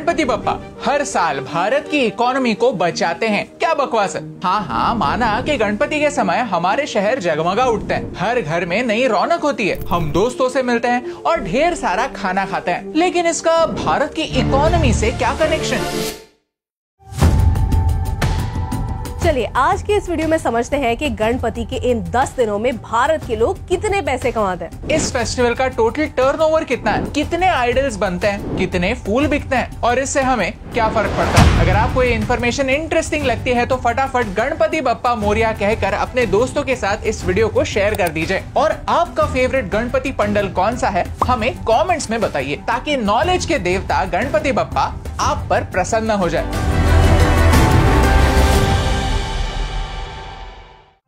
गणपति बप्पा हर साल भारत की इकोनॉमी को बचाते हैं। क्या बकवास है। हाँ, माना कि गणपति के समय हमारे शहर जगमगा उठते हैं, हर घर में नई रौनक होती है, हम दोस्तों से मिलते हैं और ढेर सारा खाना खाते हैं। लेकिन इसका भारत की इकोनॉमी से क्या कनेक्शन? चलिए आज के इस वीडियो में समझते हैं कि गणपति के इन 10 दिनों में भारत के लोग कितने पैसे कमाते हैं। इस फेस्टिवल का टोटल टर्नओवर कितना है, कितने आइडल्स बनते हैं, कितने फूल बिकते हैं और इससे हमें क्या फर्क पड़ता है। अगर आपको ये इन्फॉर्मेशन इंटरेस्टिंग लगती है तो फटाफट गणपति बप्पा मोरिया कहकर अपने दोस्तों के साथ इस वीडियो को शेयर कर दीजिए। और आपका फेवरेट गणपति पंडल कौन सा है हमें कॉमेंट्स में बताइए, ताकि नॉलेज के देवता गणपति बप्पा आप पर प्रसन्न हो जाए।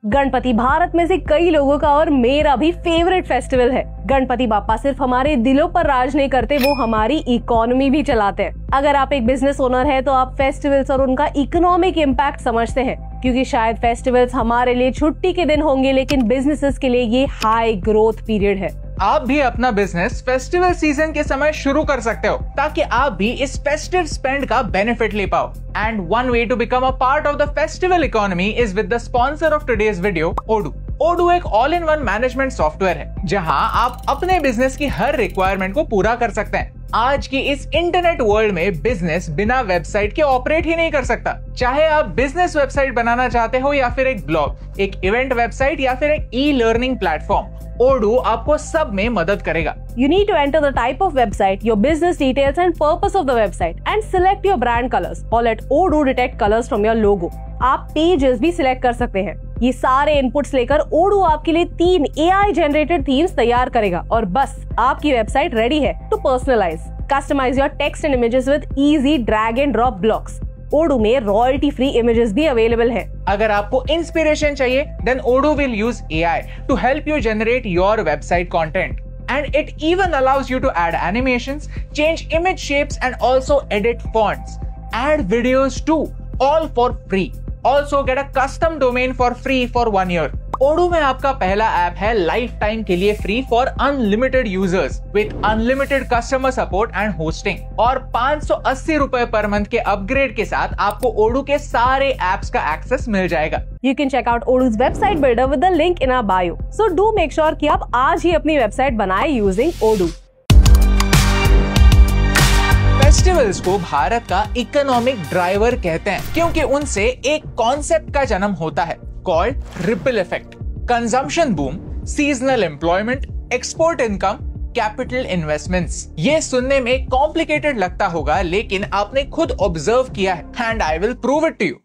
गणपति भारत में से कई लोगों का और मेरा भी फेवरेट फेस्टिवल है। गणपति बाप्पा सिर्फ हमारे दिलों पर राज नहीं करते, वो हमारी इकोनॉमी भी चलाते हैं। अगर आप एक बिजनेस ओनर है तो आप फेस्टिवल्स और उनका इकोनॉमिक इम्पैक्ट समझते हैं, क्योंकि शायद फेस्टिवल्स हमारे लिए छुट्टी के दिन होंगे लेकिन बिजनेसेस के लिए ये हाई ग्रोथ पीरियड है। आप भी अपना बिजनेस फेस्टिवल सीजन के समय शुरू कर सकते हो, ताकि आप भी इस फेस्टिव स्पेंड का बेनिफिट ले पाओ। And one way to become a part of the festival economy is with the sponsor of today's video, Odoo. Odoo एक all in one management software है, जहां आप अपने बिजनेस की हर रिक्वायरमेंट को पूरा कर सकते हैं। आज की इस इंटरनेट वर्ल्ड में बिजनेस बिना वेबसाइट के ऑपरेट ही नहीं कर सकता। चाहे आप बिजनेस वेबसाइट बनाना चाहते हो या फिर एक ब्लॉग, एक इवेंट वेबसाइट या फिर एक ई लर्निंग प्लेटफॉर्म, ओडू आपको सब में मदद करेगा। You need to enter the type of website, your business details and purpose of the website and select your brand colors or let Odoo detect colors from your logo. आप pages भी select कर सकते हैं। ये सारे inputs लेकर ओडू आपके लिए 3 AI जनरेटेड थीम्स तैयार करेगा और बस आपकी वेबसाइट रेडी है to personalize, customize your text and images with easy drag and drop blocks. Odoo में रॉयल्टी फ्री इमेजेस भी अवेलेबल है। अगर आपको इंस्पिरेशन चाहिए, then Odoo will use AI to help you generate your website content. And it even allows you to add animations, change image shapes and also edit fonts. Add videos too, all for free. Also get a custom domain for free for 1 year. ओडू में आपका पहला app है life time के लिए free for unlimited users with unlimited customer support and hosting. और 580 रुपए per month के upgrade के साथ आपको ओडू के सारे एप्स का एक्सेस मिल जाएगा। You can check out Odoo's website builder with the link in our bio. So do make sure कि आप आज ही अपनी वेबसाइट बनाएं using Odoo. फेस्टिवल्स को भारत का इकोनॉमिक ड्राइवर कहते हैं, क्योंकि उनसे एक कॉन्सेप्ट का जन्म होता है called ripple effect. Consumption boom, seasonal employment, export income, capital investments. ये सुनने में कॉम्प्लिकेटेड लगता होगा, लेकिन आपने खुद ऑब्जर्व किया है and I will prove it to you.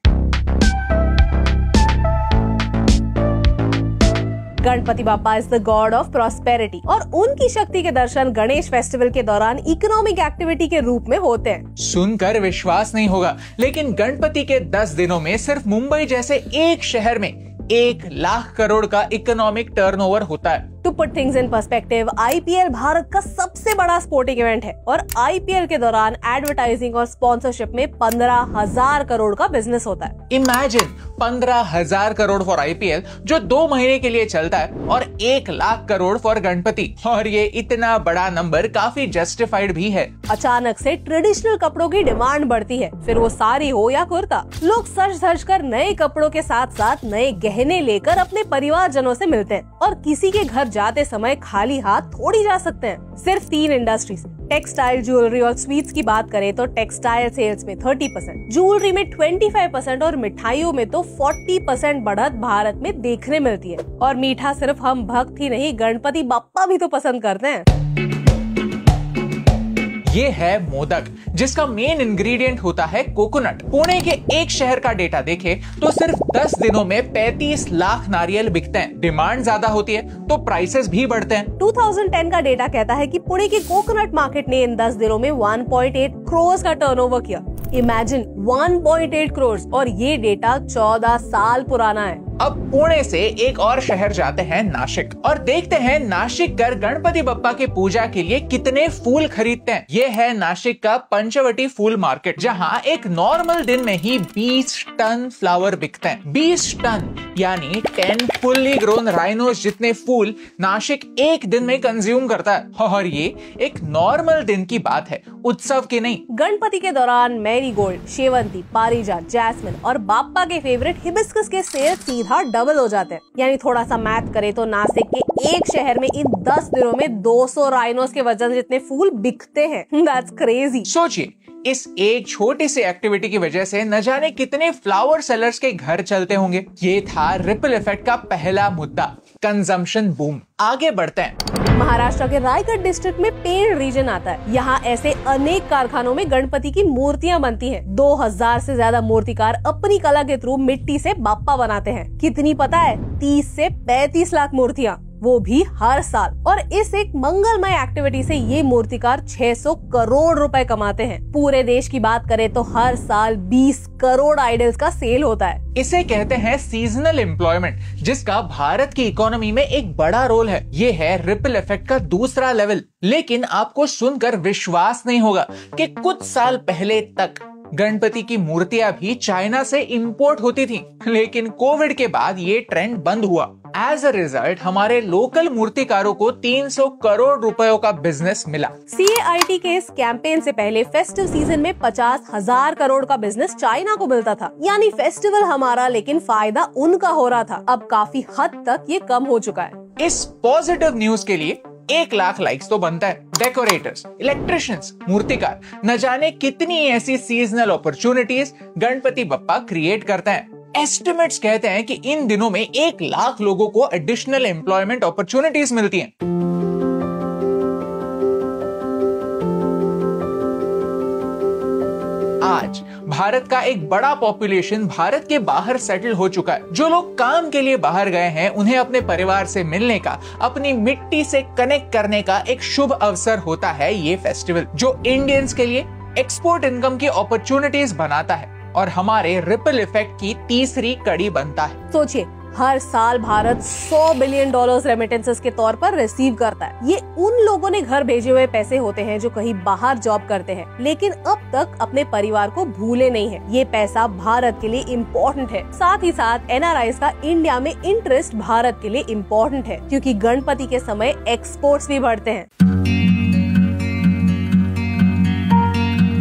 Ganpati Bappa is the god of prosperity और उनकी शक्ति के दर्शन गणेश फेस्टिवल के दौरान इकोनॉमिक एक्टिविटी के रूप में होते हैं। सुनकर विश्वास नहीं होगा, लेकिन गणपति के 10 दिनों में सिर्फ मुंबई जैसे एक शहर में 1 लाख करोड़ का इकोनॉमिक टर्नओवर होता है। To put things in perspective, IPL Bharat का सबसे बड़ा स्पोर्टिंग इवेंट है और IPL के दौरान एडवर्टाइजिंग और स्पॉन्सरशिप में 15,000 करोड़ का बिजनेस होता है। इमेजिन 15,000 करोड़ फॉर IPL, जो 2 महीने के लिए चलता है, और 1 लाख करोड़ फॉर गणपति। और ये इतना बड़ा नंबर काफी जस्टिफाइड भी है। अचानक से ट्रेडिशनल कपड़ों की डिमांड बढ़ती है, फिर वो साड़ी हो या कुर्ता। लोग सज धज कर नए कपड़ों के साथ साथ नए गहने लेकर अपने परिवार जनों से मिलते हैं और किसी के घर जाते समय खाली हाथ थोड़ी जा सकते हैं। सिर्फ 3 इंडस्ट्रीज, टेक्सटाइल, ज्वेलरी और स्वीट्स की बात करें तो टेक्सटाइल सेल्स में 30%, ज्वेलरी में 25% और मिठाइयों में तो 40% बढ़त भारत में देखने मिलती है। और मीठा सिर्फ हम भक्त ही नहीं, गणपति बप्पा भी तो पसंद करते हैं। ये है मोदक, जिसका मेन इंग्रेडिएंट होता है कोकोनट। पुणे के एक शहर का डेटा देखे तो सिर्फ 10 दिनों में 35 लाख नारियल बिकते हैं। डिमांड ज्यादा होती है तो प्राइसेस भी बढ़ते हैं। 2010 का डेटा कहता है कि पुणे के कोकोनट मार्केट ने इन 10 दिनों में 1.8 करोड़ का टर्नओवर किया। इमेजिन 1.8 करोड़, और ये डेटा 14 साल पुराना है। अब पुणे से एक और शहर जाते हैं, नासिक, और देखते हैं नासिक कर गणपति बप्पा की पूजा के लिए कितने फूल खरीदते हैं। ये है नासिक का पंचवटी फूल मार्केट, जहां एक नॉर्मल दिन में ही 20 टन फ्लावर बिकते हैं। 20 टन। यानी 10 फुल्ली ग्रोन राइनोस जितने फूल नासिक एक दिन में कंज्यूम करता है। और ये एक नॉर्मल दिन की बात है, उत्सव की नहीं। गणपति के दौरान मैरीगोल्ड, शेवंती, पारिजात, जैस्मिन और बाप्पा के फेवरेट हिबिस्कस के सेल सीधा डबल हो जाते हैं। यानी थोड़ा सा मैथ करे तो नासिक के एक शहर में इन 10 दिनों में 200 राइनोस के वजन जितने फूल बिकते हैं। That's crazy. सोचिए, इस एक छोटी सी एक्टिविटी की वजह से न जाने कितने फ्लावर सेलर्स के घर चलते होंगे। ये था रिपल इफेक्ट का पहला मुद्दा, कंजम्पशन बूम। आगे बढ़ते हैं। महाराष्ट्र के रायगढ़ डिस्ट्रिक्ट में पेड़ रीजन आता है। यहाँ ऐसे अनेक कारखानों में गणपति की मूर्तियाँ बनती हैं। 2000 से ज्यादा मूर्तिकार अपनी कला के थ्रू मिट्टी से बाप्पा बनाते हैं। कितनी पता है? 30 से 35 लाख मूर्तियाँ, वो भी हर साल। और इस एक मंगलमय एक्टिविटी से ये मूर्तिकार 600 करोड़ रुपए कमाते हैं। पूरे देश की बात करें तो हर साल 20 करोड़ आइडल्स का सेल होता है। इसे कहते हैं सीजनल एम्प्लॉयमेंट, जिसका भारत की इकोनॉमी में एक बड़ा रोल है। ये है रिपल इफेक्ट का दूसरा लेवल। लेकिन आपको सुनकर विश्वास नहीं होगा कि कुछ साल पहले तक गणपति की मूर्तियां भी चाइना से इंपोर्ट होती थी, लेकिन कोविड के बाद ये ट्रेंड बंद हुआ। एज अ रिजल्ट हमारे लोकल मूर्तिकारों को 300 करोड़ रुपयों का बिजनेस मिला। CAIT के इस कैंपेन से पहले फेस्टिव सीजन में 50,000 करोड़ का बिजनेस चाइना को मिलता था। यानी फेस्टिवल हमारा लेकिन फायदा उनका हो रहा था। अब काफी हद तक ये कम हो चुका है। इस पॉजिटिव न्यूज के लिए 1 लाख लाइक्स तो बनता है। डेकोरेटर्स, इलेक्ट्रिशियंस, मूर्तिकार, न जाने कितनी ऐसी seasonal opportunities Ganpati Bappa create करते हैं। एस्टिमेट्स कहते हैं कि इन दिनों में 1 लाख लोगों को एडिशनल एम्प्लॉयमेंट अपॉर्चुनिटीज मिलती हैं। आज भारत का एक बड़ा पॉपुलेशन भारत के बाहर सेटल हो चुका है। जो लोग काम के लिए बाहर गए हैं, उन्हें अपने परिवार से मिलने का, अपनी मिट्टी से कनेक्ट करने का एक शुभ अवसर होता है ये फेस्टिवल, जो इंडियंस के लिए एक्सपोर्ट इनकम की अपॉर्चुनिटीज बनाता है और हमारे रिपल इफेक्ट की तीसरी कड़ी बनता है। सोचिए, हर साल भारत $100 बिलियन रेमिटेंसेस के तौर पर रिसीव करता है। ये उन लोगों ने घर भेजे हुए पैसे होते हैं जो कहीं बाहर जॉब करते हैं, लेकिन अब तक अपने परिवार को भूले नहीं है। ये पैसा भारत के लिए इम्पोर्टेंट है। साथ ही साथ NRIs का इंडिया में इंटरेस्ट भारत के लिए इम्पोर्टेंट है, क्योंकि गणपति के समय एक्सपोर्ट्स भी बढ़ते हैं।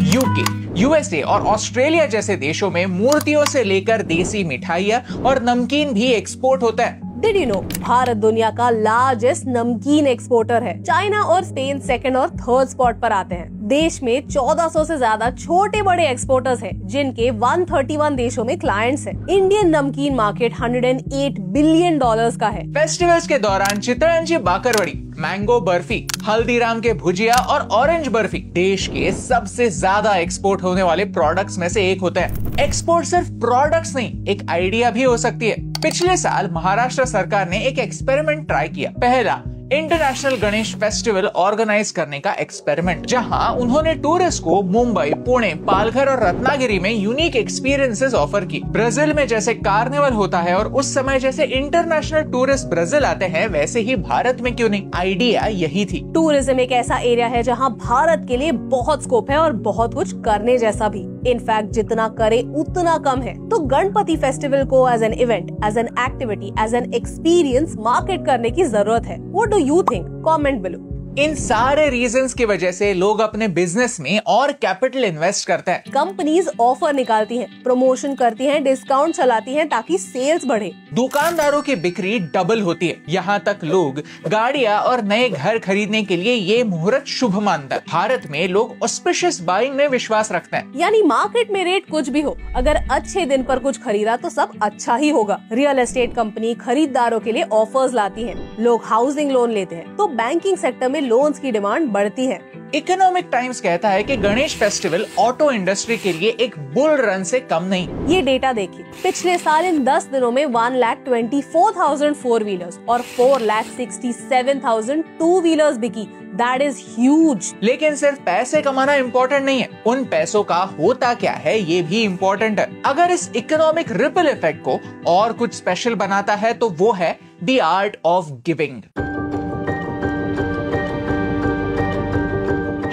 यूके, USA और ऑस्ट्रेलिया जैसे देशों में मूर्तियों से लेकर देसी मिठाइयाँ और नमकीन भी एक्सपोर्ट होता है। Did you know? भारत दुनिया का लार्जेस्ट नमकीन एक्सपोर्टर है। चाइना और स्पेन सेकंड और थर्ड स्पॉट पर आते हैं। देश में 1400 से ज्यादा छोटे बड़े एक्सपोर्टर्स हैं, जिनके 131 देशों में क्लाइंट्स हैं। इंडियन नमकीन मार्केट $108 बिलियन का है। फेस्टिवल्स के दौरान चित्तरंजी बाकरवड़ी, मैंगो बर्फी, हल्दीराम के भुजिया और ऑरेंज बर्फी देश के सबसे ज्यादा एक्सपोर्ट होने वाले प्रोडक्ट्स में से एक होते हैं। एक्सपोर्ट सिर्फ प्रोडक्ट्स नहीं, एक आइडिया भी हो सकती है। पिछले साल महाराष्ट्र सरकार ने एक एक्सपेरिमेंट ट्राई किया। पहला इंटरनेशनल गणेश फेस्टिवल ऑर्गेनाइज करने का एक्सपेरिमेंट, जहां उन्होंने टूरिस्ट को मुंबई, पुणे, पालघर और रत्नागिरी में यूनिक एक्सपीरियंसेस ऑफर की। ब्राजील में जैसे कार्निवल होता है और उस समय जैसे इंटरनेशनल टूरिस्ट ब्राजील आते हैं, वैसे ही भारत में क्यों नहीं। आइडिया यही थी। टूरिज्म एक ऐसा एरिया है जहां भारत के लिए बहुत स्कोप है और बहुत कुछ करने जैसा भी। इनफैक्ट जितना करे उतना कम है। तो गणपति फेस्टिवल को as an event, as an activity, as an experience market करने की जरूरत है। What do you think? Comment below. इन सारे रीजंस की वजह से लोग अपने बिजनेस में और कैपिटल इन्वेस्ट करते हैं। कंपनीज ऑफर निकालती हैं, प्रमोशन करती हैं, डिस्काउंट चलाती हैं ताकि सेल्स बढ़े। दुकानदारों की बिक्री डबल होती है। यहाँ तक लोग गाड़ियाँ और नए घर खरीदने के लिए ये मुहूर्त शुभ मानता है। भारत में लोग ऑस्पिशियस बाइंग में विश्वास रखते हैं। यानी मार्केट में रेट कुछ भी हो, अगर अच्छे दिन पर कुछ खरीदा तो सब अच्छा ही होगा। रियल एस्टेट कंपनी खरीदारों के लिए ऑफर्स लाती है। लोग हाउसिंग लोन लेते हैं, तो बैंकिंग सेक्टर में लोन्स की डिमांड बढ़ती है। इकोनॉमिक टाइम्स कहता है कि गणेश फेस्टिवल ऑटो इंडस्ट्री के लिए एक बुल रन से कम नहीं। ये डेटा देखिए, पिछले साल इन 10 दिनों में 1,24,000 फोर व्हीलर्स और 4,67,000 टू व्हीलर्स बिकी। That is huge। लेकिन सिर्फ पैसे कमाना इम्पोर्टेंट नहीं है, उन पैसों का होता क्या है ये भी इम्पोर्टेंट है। अगर इस इकोनॉमिक रिपल इफेक्ट को और कुछ स्पेशल बनाता है तो वो है the art of giving.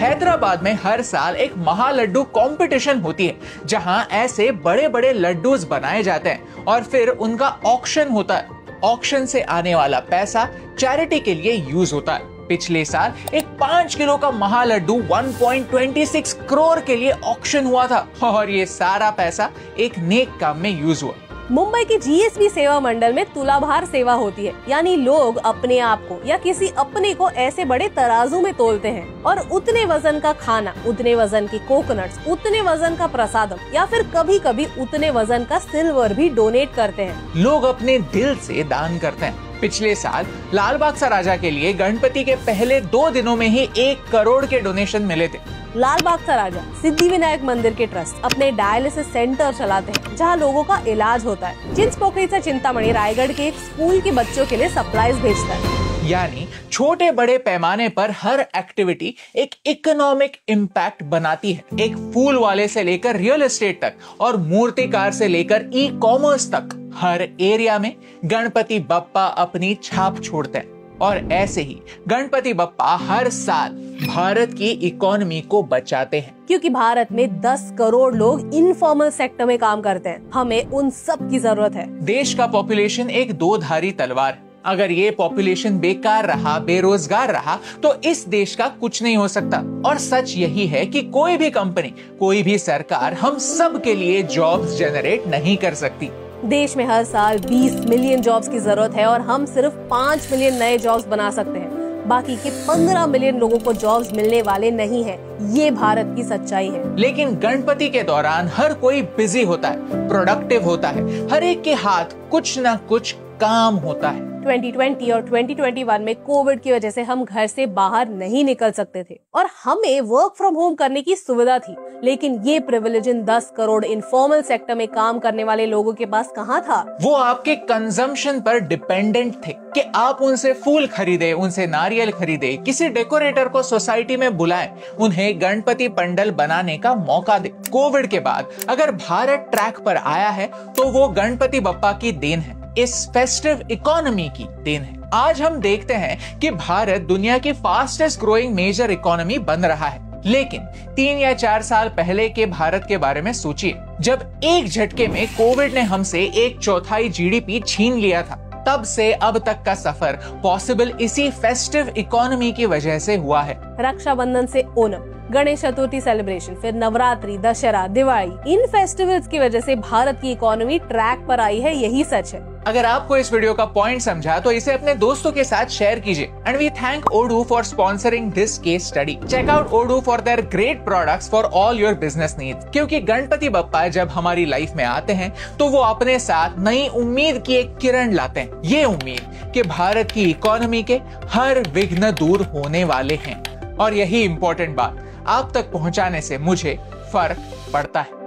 Hyderabad में हर साल एक महालड्डू कंपटीशन होती है, जहां ऐसे बड़े बड़े लड्डूस बनाए जाते हैं और फिर उनका ऑक्शन होता है। ऑक्शन से आने वाला पैसा चैरिटी के लिए यूज होता है। पिछले साल एक 5 किलो का महालड्डू 1.26 करोड़ के लिए ऑक्शन हुआ था और ये सारा पैसा एक नेक काम में यूज हुआ। मुंबई की जीएसबी सेवा मंडल में तुलाभार सेवा होती है, यानी लोग अपने आप को या किसी अपने को ऐसे बड़े तराजू में तोलते हैं और उतने वजन का खाना, उतने वजन की कोकोनट्स, उतने वजन का प्रसादम या फिर कभी कभी उतने वजन का सिल्वर भी डोनेट करते हैं। लोग अपने दिल से दान करते हैं। पिछले साल लाल बाग सा राजा के लिए गणपति के पहले 2 दिनों में ही 1 करोड़ के डोनेशन मिले थे। लाल बाग सा राजा सिद्धिविनायक मंदिर के ट्रस्ट अपने डायलिसिस सेंटर चलाते हैं, जहां लोगों का इलाज होता है। चिंचपोखली से चिंतामणि रायगढ़ के एक स्कूल के बच्चों के लिए सप्लाईज भेजता है। यानी छोटे बड़े पैमाने पर हर एक्टिविटी एक इकोनॉमिक इम्पैक्ट बनाती है। एक फूल वाले से लेकर रियल एस्टेट तक और मूर्तिकार से लेकर ई कॉमर्स तक हर एरिया में गणपति बप्पा अपनी छाप छोड़ते हैं। और ऐसे ही गणपति बप्पा हर साल भारत की इकोनॉमी को बचाते हैं, क्योंकि भारत में 10 करोड़ लोग इनफॉर्मल सेक्टर में काम करते हैं। हमें उन सब की जरूरत है। देश का पॉपुलेशन एक 2-धारी तलवार है। अगर ये पॉपुलेशन बेकार रहा, बेरोजगार रहा, तो इस देश का कुछ नहीं हो सकता। और सच यही है कि कोई भी कंपनी, कोई भी सरकार हम सब के लिए जॉब्स जनरेट नहीं कर सकती। देश में हर साल 20 मिलियन जॉब्स की जरूरत है और हम सिर्फ 5 मिलियन नए जॉब्स बना सकते हैं। बाकी के 15 मिलियन लोगों को जॉब्स मिलने वाले नहीं है। ये भारत की सच्चाई है। लेकिन गणपति के दौरान हर कोई बिजी होता है, प्रोडक्टिव होता है, हर एक के हाथ कुछ न कुछ काम होता है। 2020 और 2021 में कोविड की वजह से हम घर से बाहर नहीं निकल सकते थे और हमें वर्क फ्रॉम होम करने की सुविधा थी, लेकिन ये प्रिविलेज इन 10 करोड़ इनफॉर्मल सेक्टर में काम करने वाले लोगों के पास कहाँ था? वो आपके कंजम्पशन पर डिपेंडेंट थे कि आप उनसे फूल खरीदे, उनसे नारियल खरीदे, किसी डेकोरेटर को सोसाइटी में बुलाएं, उन्हें गणपति पंडल बनाने का मौका दे। कोविड के बाद अगर भारत ट्रैक पर आया है तो वो गणपति बप्पा की देन है, इस फेस्टिव इकोनॉमी की देन है। आज हम देखते हैं कि भारत दुनिया की फास्टेस्ट ग्रोइंग मेजर इकोनॉमी बन रहा है। लेकिन 3 या 4 साल पहले के भारत के बारे में सोचिए, जब एक झटके में कोविड ने हमसे 1/4 जीडीपी छीन लिया था। तब से अब तक का सफर पॉसिबल इसी फेस्टिव इकोनॉमी की वजह से हुआ है। रक्षाबंधन से ओणम, गणेश चतुर्थी सेलिब्रेशन, फिर नवरात्रि, दशहरा, दिवाली, इन फेस्टिवल्स की वजह से भारत की इकोनॉमी ट्रैक पर आई है, यही सच है। अगर आपको इस वीडियो का पॉइंट समझा तो इसे अपने दोस्तों के साथ शेयर कीजिए। And we thank Odoo for sponsoring this case study. Check out Odoo for their great products for all your business needs. क्योंकि गणपति बप्पा जब हमारी लाइफ में आते हैं तो वो अपने साथ नई उम्मीद की एक किरण लाते हैं। ये उम्मीद कि भारत की इकोनॉमी के हर विघ्न दूर होने वाले हैं। और यही इंपॉर्टेंट बात आप तक पहुंचाने से मुझे फर्क पड़ता है।